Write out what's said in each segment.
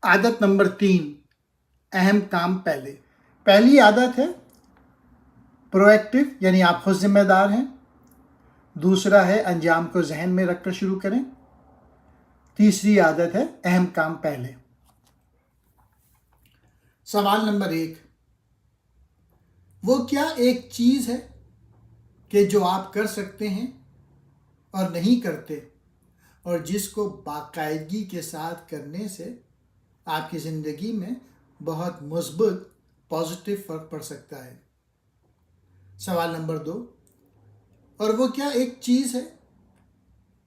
عادت نمبر 3، اہم کام پہلے۔ پہلی عادت ہے پرو ایکٹیو، یعنی آپ خود ذمہ دار ہیں۔ دوسرا ہے انجام کو ذہن میں رکھ کر شروع کریں۔ تیسری عادت ہے اہم کام پہلے۔ سوال نمبر 1، وہ کیا ایک چیز ہے کہ جو آپ کر سکتے ہیں اور نہیں کرتے، اور جس کو باقاعدگی کے ساتھ کرنے سے آپ کی زندگی میں بہت مثبت پازیٹیو فرق پڑ سکتا ہے؟ سوال نمبر 2، اور وہ کیا ایک چیز ہے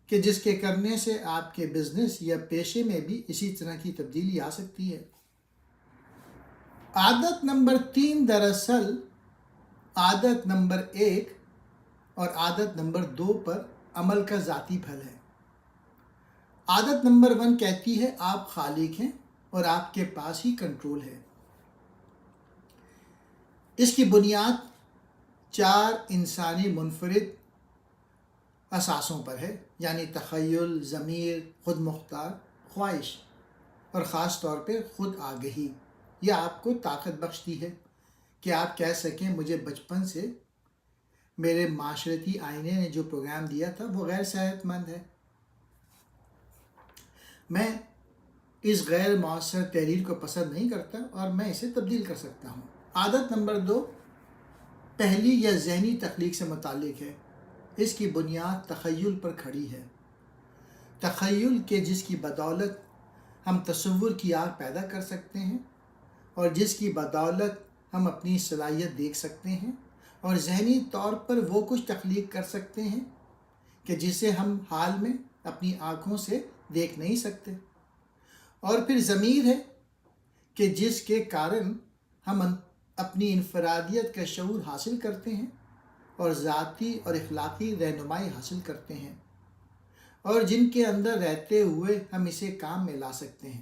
کہ جس کے کرنے سے آپ کے بزنس یا پیشے میں بھی اسی طرح کی تبدیلی آ سکتی ہے؟ عادت نمبر 3 دراصل عادت نمبر 1 اور عادت نمبر 2 پر عمل کا ذاتی پھل ہے۔ عادت نمبر 1 کہتی ہے آپ خالق ہیں اور آپ کے پاس ہی کنٹرول ہے۔ اس کی بنیاد 4 انسانی منفرد اساسوں پر ہے، یعنی تخیل، ضمیر، خود مختار، خواہش اور خاص طور پہ خود آگہی۔ یہ آپ کو طاقت بخشتی ہے کہ آپ کہہ سکیں مجھے بچپن سے میرے معاشرتی آئینے نے جو پروگرام دیا تھا وہ غیر صحت مند ہے، میں اس غیر مؤثر تحریر کو پسند نہیں کرتا اور میں اسے تبدیل کر سکتا ہوں۔ عادت نمبر 2 پہلی یا ذہنی تخلیق سے متعلق ہے۔ اس کی بنیاد تخیل پر کھڑی ہے۔ تخیل کے جس کی بدولت ہم تصور کی آگ پیدا کر سکتے ہیں اور جس کی بدولت ہم اپنی صلاحیت دیکھ سکتے ہیں اور ذہنی طور پر وہ کچھ تخلیق کر سکتے ہیں کہ جسے ہم حال میں اپنی آنکھوں سے دیکھ نہیں سکتے۔ اور پھر ضمیر ہے کہ جس کے کارن ہم اپنی انفرادیت کا شعور حاصل کرتے ہیں اور ذاتی اور اخلاقی رہنمائی حاصل کرتے ہیں، اور جن کے اندر رہتے ہوئے ہم اسے کام میں لا سکتے ہیں۔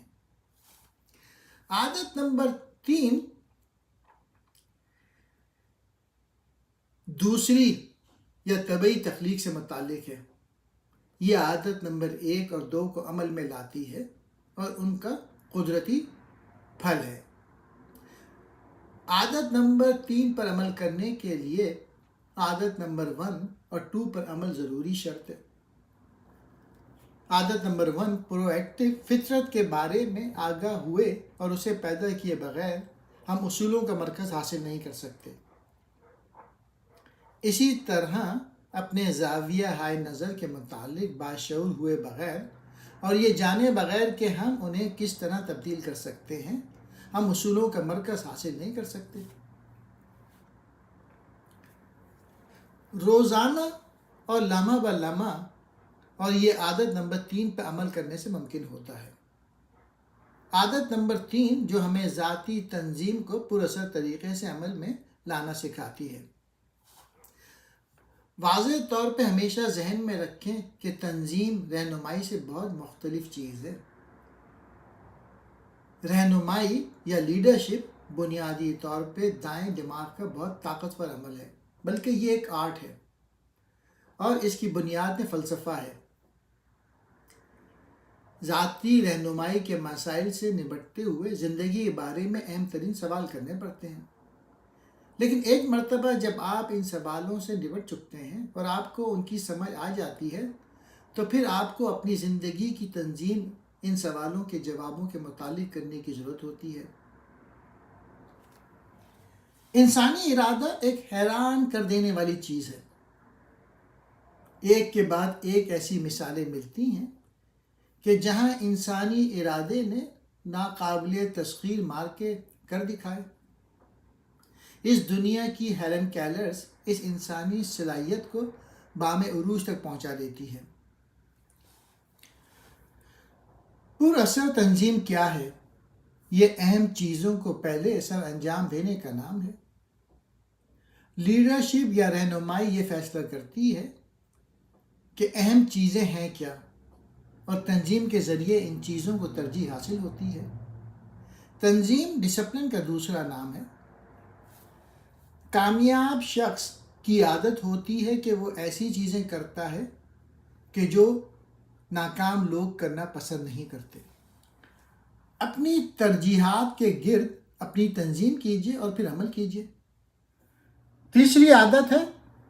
عادت نمبر 3 دوسری یا طبعی تخلیق سے متعلق ہے۔ یہ عادت نمبر 1 اور 2 کو عمل میں لاتی ہے اور ان کا قدرتی پھل ہے۔ عادت نمبر 3 پر عمل کرنے کے لیے عادت نمبر 1 اور 2 پر عمل ضروری شرط ہے۔ عادت نمبر 1 پرو ایکٹیو، فطرت کے بارے میں آگاہ ہوئے اور اسے پیدا کیے بغیر ہم اصولوں کا مرکز حاصل نہیں کر سکتے۔ اسی طرح اپنے زاویہ ہائے نظر کے متعلق باشعور ہوئے بغیر اور یہ جانے بغیر کہ ہم انہیں کس طرح تبدیل کر سکتے ہیں، ہم اصولوں کا مرکز حاصل نہیں کر سکتے۔ روزانہ اور لمحہ بہ لمحہ اور یہ عادت نمبر 3 پہ عمل کرنے سے ممکن ہوتا ہے۔ عادت نمبر 3 جو ہمیں ذاتی تنظیم کو پراثر طریقے سے عمل میں لانا سکھاتی ہے۔ واضح طور پہ ہمیشہ ذہن میں رکھیں کہ تنظیم رہنمائی سے بہت مختلف چیز ہے۔ رہنمائی یا لیڈرشپ بنیادی طور پہ دائیں دماغ کا بہت طاقتور عمل ہے، بلکہ یہ ایک آرٹ ہے اور اس کی بنیاد میں فلسفہ ہے۔ ذاتی رہنمائی کے مسائل سے نمٹتے ہوئے زندگی کے بارے میں اہم ترین سوال کرنے پڑتے ہیں، لیکن ایک مرتبہ جب آپ ان سوالوں سے نمٹ چکتے ہیں اور آپ کو ان کی سمجھ آ جاتی ہے تو پھر آپ کو اپنی زندگی کی تنظیم ان سوالوں کے جوابوں کے متعلق کرنے کی ضرورت ہوتی ہے۔ انسانی ارادہ ایک حیران کر دینے والی چیز ہے۔ ایک کے بعد ایک ایسی مثالیں ملتی ہیں کہ جہاں انسانی ارادے نے ناقابل تسخیر مار کے کر دکھائے۔ اس دنیا کی ہیلن کیلرز اس انسانی صلاحیت کو بام عروج تک پہنچا دیتی ہے۔ پر اثر تنظیم کیا ہے؟ یہ اہم چیزوں کو پہلے سر انجام دینے کا نام ہے۔ لیڈرشپ یا رہنمائی یہ فیصلہ کرتی ہے کہ اہم چیزیں ہیں کیا، اور تنظیم کے ذریعے ان چیزوں کو ترجیح حاصل ہوتی ہے۔ تنظیم ڈسپلن کا دوسرا نام ہے۔ کامیاب شخص کی عادت ہوتی ہے کہ وہ ایسی چیزیں کرتا ہے کہ جو ناکام لوگ کرنا پسند نہیں کرتے۔ اپنی ترجیحات کے گرد اپنی تنظیم کیجیے اور پھر عمل کیجیے۔ تیسری عادت ہے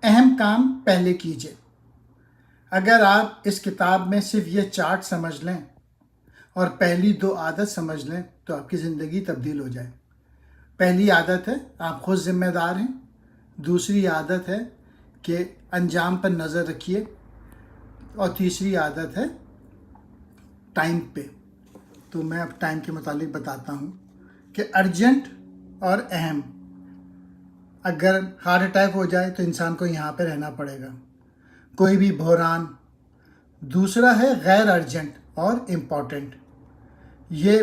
اہم کام پہلے کیجیے۔ اگر آپ اس کتاب میں صرف یہ چارٹ سمجھ لیں اور پہلی 2 عادت سمجھ لیں تو آپ کی زندگی تبدیل ہو جائے۔ پہلی عادت ہے آپ خود ذمہ دار ہیں۔ دوسری عادت ہے کہ انجام پر نظر رکھیے، اور تیسری عادت ہے ٹائم پہ۔ تو میں اب ٹائم کے متعلق بتاتا ہوں کہ ارجنٹ اور اہم۔ اگر ہارٹ اٹیک ہو جائے تو انسان کو یہاں پہ رہنا پڑے گا، کوئی بھی بحران۔ دوسرا ہے غیر ارجنٹ اور امپورٹنٹ، یہ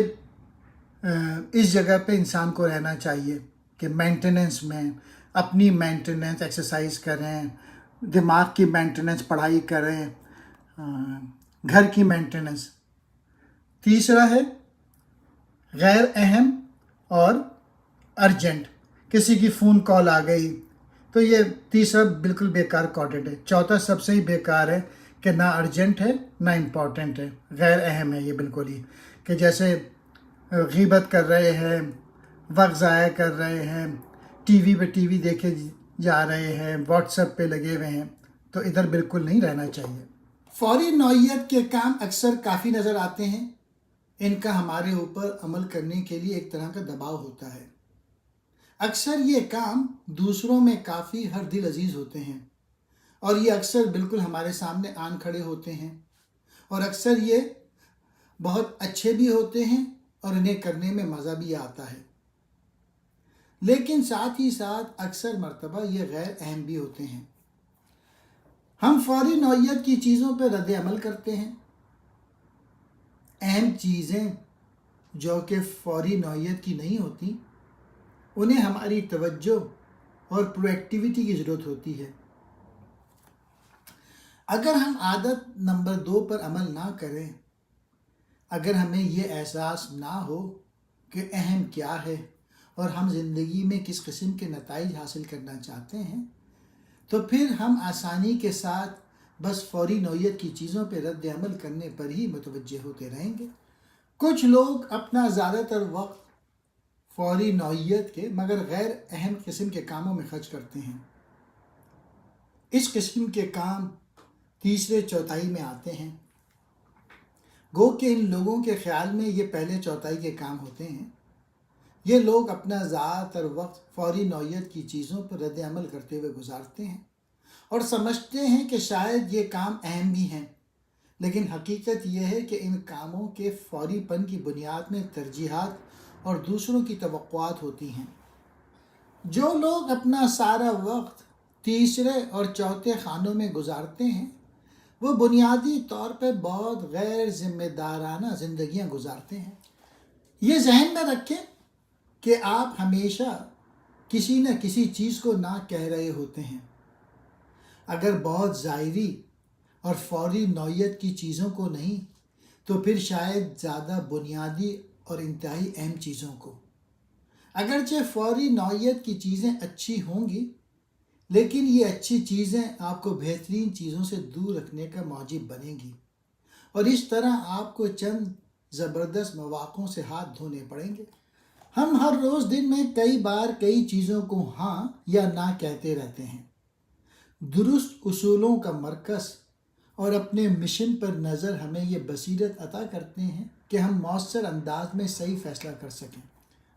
اس جگہ پہ انسان کو رہنا چاہیے کہ مینٹیننس میں اپنی مینٹیننس ایکسرسائز کریں، دماغ کی مینٹیننس پڑھائی کریں، گھر کی مینٹیننس۔ تیسرا ہے غیر اہم اور ارجنٹ، کسی کی فون کال آ گئی تو یہ تیسرا بالکل بیکار کوڈڈ ہے۔ چوتھا سب سے ہی بیکار ہے کہ نہ ارجنٹ ہے نہ امپورٹنٹ ہے، غیر اہم ہے یہ بالکل ہی، کہ جیسے غیبت کر رہے ہیں، وقت ضائع کر رہے ہیں، ٹی وی دیکھے جا رہے ہیں، واٹس ایپ پہ لگے ہوئے ہیں، تو ادھر بالکل نہیں رہنا چاہیے۔ فوری نوعیت کے کام اکثر کافی نظر آتے ہیں۔ ان کا ہمارے اوپر عمل کرنے کے لیے ایک طرح کا دباؤ ہوتا ہے۔ اکثر یہ کام دوسروں میں کافی ہر دل عزیز ہوتے ہیں، اور یہ اکثر بالکل ہمارے سامنے آن کھڑے ہوتے ہیں، اور اکثر یہ بہت اچھے بھی ہوتے ہیں اور انہیں کرنے میں مزہ بھی آتا ہے۔ لیکن ساتھ ہی ساتھ اکثر مرتبہ یہ غیر اہم بھی ہوتے ہیں۔ ہم فوری نوعیت کی چیزوں پہ رد عمل کرتے ہیں۔ اہم چیزیں جو کہ فوری نوعیت کی نہیں ہوتی، انہیں ہماری توجہ اور پرو ایکٹیویٹی کی ضرورت ہوتی ہے۔ اگر ہم عادت نمبر 2 پر عمل نہ کریں، اگر ہمیں یہ احساس نہ ہو کہ اہم کیا ہے اور ہم زندگی میں کس قسم کے نتائج حاصل کرنا چاہتے ہیں، تو پھر ہم آسانی کے ساتھ بس فوری نوعیت کی چیزوں پہ رد عمل کرنے پر ہی متوجہ ہوتے رہیں گے۔ کچھ لوگ اپنا زیادہ تر وقت فوری نوعیت کے مگر غیر اہم قسم کے کاموں میں خرچ کرتے ہیں۔ اس قسم کے کام تیسرے چوتھائی میں آتے ہیں، گو کہ ان لوگوں کے خیال میں یہ پہلے چوتھائی کے کام ہوتے ہیں۔ یہ لوگ اپنا زیادہ تر وقت فوری نوعیت کی چیزوں پر رد عمل کرتے ہوئے گزارتے ہیں اور سمجھتے ہیں کہ شاید یہ کام اہم بھی ہیں، لیکن حقیقت یہ ہے کہ ان کاموں کے فوری پن کی بنیاد میں ترجیحات اور دوسروں کی توقعات ہوتی ہیں۔ جو لوگ اپنا سارا وقت تیسرے اور چوتھے خانوں میں گزارتے ہیں، وہ بنیادی طور پہ بہت غیر ذمہ دارانہ زندگیاں گزارتے ہیں۔ یہ ذہن میں رکھیں کہ آپ ہمیشہ کسی نہ کسی چیز کو نہ کہہ رہے ہوتے ہیں۔ اگر بہت ظاہری اور فوری نوعیت کی چیزوں کو نہیں، تو پھر شاید زیادہ بنیادی اور انتہائی اہم چیزوں کو۔ اگرچہ فوری نوعیت کی چیزیں اچھی ہوں گی، لیکن یہ اچھی چیزیں آپ کو بہترین چیزوں سے دور رکھنے کا موجب بنیں گی، اور اس طرح آپ کو چند زبردست مواقعوں سے ہاتھ دھونے پڑیں گے۔ ہم ہر روز دن میں کئی بار کئی چیزوں کو ہاں یا نہ کہتے رہتے ہیں۔ درست اصولوں کا مرکز اور اپنے مشن پر نظر ہمیں یہ بصیرت عطا کرتے ہیں کہ ہم مؤثر انداز میں صحیح فیصلہ کر سکیں۔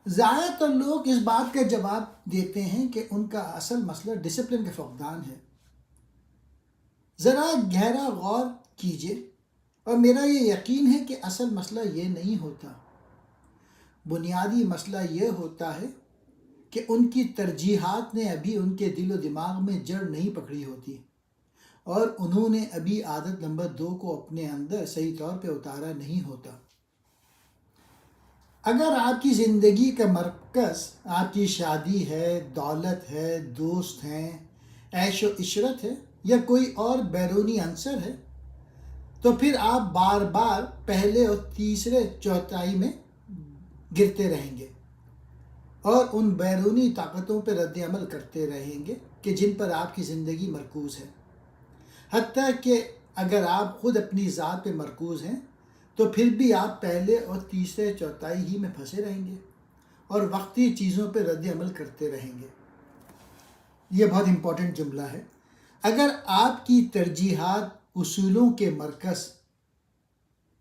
زیادہ تر لوگ اس بات کا جواب دیتے ہیں کہ ان کا اصل مسئلہ ڈسپلن کا فقدان ہے۔ ذرا گہرا غور کیجئے اور میرا یہ یقین ہے کہ اصل مسئلہ یہ نہیں ہوتا۔ بنیادی مسئلہ یہ ہوتا ہے کہ ان کی ترجیحات نے ابھی ان کے دل و دماغ میں جڑ نہیں پکڑی ہوتی، اور انہوں نے ابھی عادت نمبر 2 کو اپنے اندر صحیح طور پہ اتارا نہیں ہوتا۔ اگر آپ کی زندگی کا مرکز آپ کی شادی ہے، دولت ہے، دوست ہیں، عیش و عشرت ہے یا کوئی اور بیرونی عنصر ہے، تو پھر آپ بار بار پہلے اور تیسرے چوتھائی میں گرتے رہیں گے اور ان بیرونی طاقتوں پر رد عمل کرتے رہیں گے کہ جن پر آپ کی زندگی مرکوز ہے۔ حتیٰ کہ اگر آپ خود اپنی ذات پہ مرکوز ہیں تو پھر بھی آپ پہلے اور تیسرے چوتھائی ہی میں پھنسے رہیں گے اور وقتی چیزوں پہ رد عمل کرتے رہیں گے۔ یہ بہت امپورٹنٹ جملہ ہے۔ اگر آپ کی ترجیحات اصولوں کے مرکز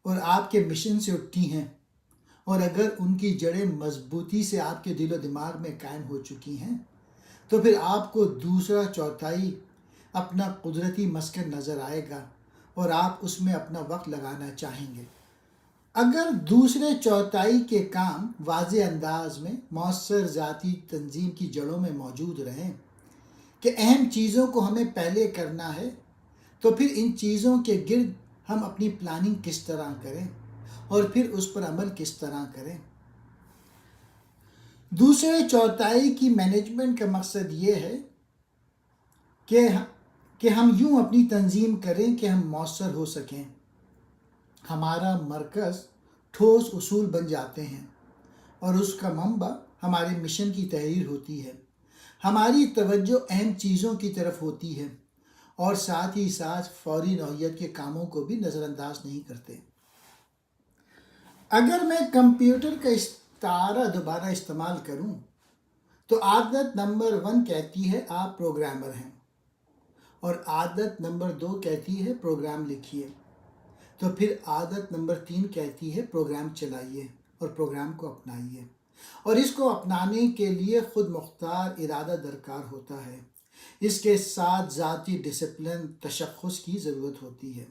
اور آپ کے مشن سے اٹھتی ہیں، اور اگر ان کی جڑیں مضبوطی سے آپ کے دل و دماغ میں قائم ہو چکی ہیں، تو پھر آپ کو دوسرا چوتھائی اپنا قدرتی مسکن نظر آئے گا اور آپ اس میں اپنا وقت لگانا چاہیں گے۔ اگر دوسرے چوتھائی کے کام واضح انداز میں مؤثر ذاتی تنظیم کی جڑوں میں موجود رہیں کہ اہم چیزوں کو ہمیں پہلے کرنا ہے، تو پھر ان چیزوں کے گرد ہم اپنی پلاننگ کس طرح کریں اور پھر اس پر عمل کس طرح کریں۔ دوسرے چوتھائی کی مینجمنٹ کا مقصد یہ ہے کہ ہم یوں اپنی تنظیم کریں کہ ہم مؤثر ہو سکیں، ہمارا مرکز ٹھوس اصول بن جاتے ہیں اور اس کا منبع ہمارے مشن کی تحریر ہوتی ہے، ہماری توجہ اہم چیزوں کی طرف ہوتی ہے اور ساتھ ہی ساتھ فوری نوعیت کے کاموں کو بھی نظر انداز نہیں کرتے۔ اگر میں کمپیوٹر کا استعارہ دوبارہ استعمال کروں تو عادت نمبر 1 کہتی ہے آپ پروگرامر ہیں، اور عادت نمبر 2 کہتی ہے پروگرام لکھیے، تو پھر عادت نمبر 3 کہتی ہے پروگرام چلائیے اور پروگرام کو اپنائیے، اور اس کو اپنانے کے لیے خود مختار ارادہ درکار ہوتا ہے۔ اس کے ساتھ ذاتی ڈسپلن تشخص کی ضرورت ہوتی ہے۔